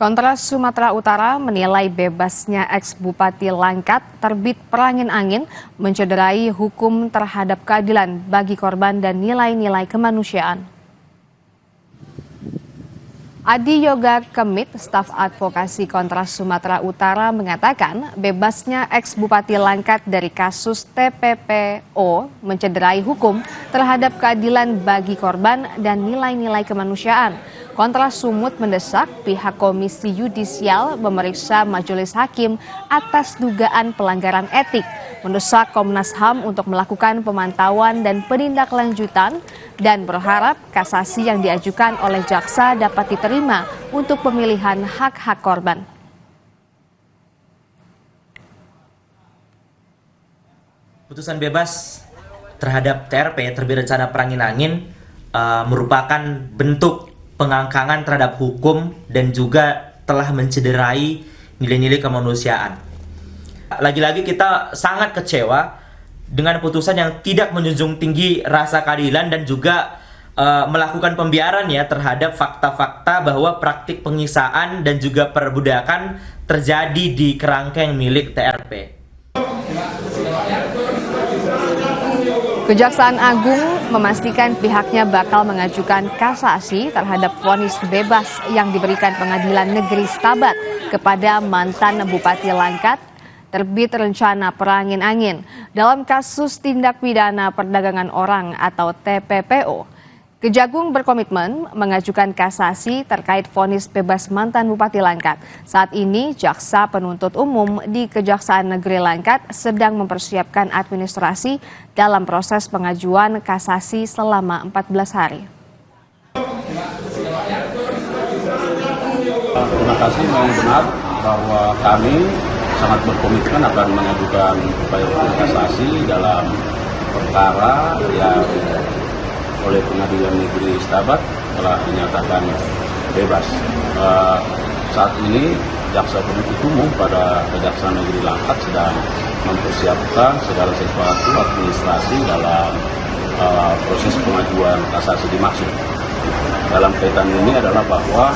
Kontras Sumatera Utara menilai bebasnya ex-Bupati Langkat terbit perangin angin mencederai hukum terhadap keadilan bagi korban dan nilai-nilai kemanusiaan. Adi Yoga Kemit, staf advokasi Kontras Sumatera Utara mengatakan bebasnya ex-Bupati Langkat dari kasus TPPO mencederai hukum terhadap keadilan bagi korban dan nilai-nilai kemanusiaan. Kontras Sumut mendesak pihak Komisi Yudisial memeriksa Majelis Hakim atas dugaan pelanggaran etik, mendesak Komnas HAM untuk melakukan pemantauan dan penindaklanjutan, dan berharap kasasi yang diajukan oleh jaksa dapat diterima untuk pemilihan hak-hak korban. Putusan bebas terhadap TRP terbit rencana perangin angin merupakan bentuk pengangkangan terhadap hukum dan juga telah mencederai nilai-nilai kemanusiaan. Lagi-lagi kita sangat kecewa dengan putusan yang tidak menjunjung tinggi rasa keadilan dan juga melakukan pembiaran ya terhadap fakta-fakta bahwa praktik penyiksaan dan juga perbudakan terjadi di kerangkeng milik TRP. Kejaksaan Agung memastikan pihaknya bakal mengajukan kasasi terhadap vonis bebas yang diberikan Pengadilan Negeri Stabat kepada mantan Bupati Langkat terbit rencana perangin angin dalam kasus tindak pidana perdagangan orang atau TPPO. Kejagung berkomitmen mengajukan kasasi terkait vonis bebas mantan Bupati Langkat. Saat ini jaksa penuntut umum di Kejaksaan Negeri Langkat sedang mempersiapkan administrasi dalam proses pengajuan kasasi selama 14 hari. Terima kasih, memang benar bahwa kami sangat berkomitmen akan mengajukan upaya hukum kasasi dalam perkara yang oleh Pengadilan Negeri Stabat telah dinyatakan bebas. Saat ini jaksa penuntut umum pada Kejaksaan Negeri Langkat sedang mempersiapkan segala sesuatu administrasi dalam proses pengajuan kasasi dimaksud. Dalam kaitan ini adalah bahwa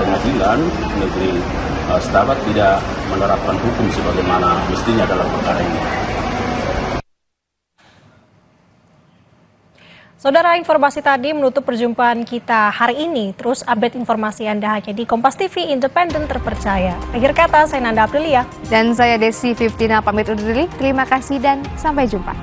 Pengadilan Negeri Stabat tidak menerapkan hukum sebagaimana mestinya dalam perkara ini. Saudara, informasi tadi menutup perjumpaan kita hari ini. Terus update informasi Anda hanya di Kompas TV, independen terpercaya. Akhir kata, saya Nanda Aprilia. Dan saya Desi Fiftina pamit undur diri. Terima kasih dan sampai jumpa.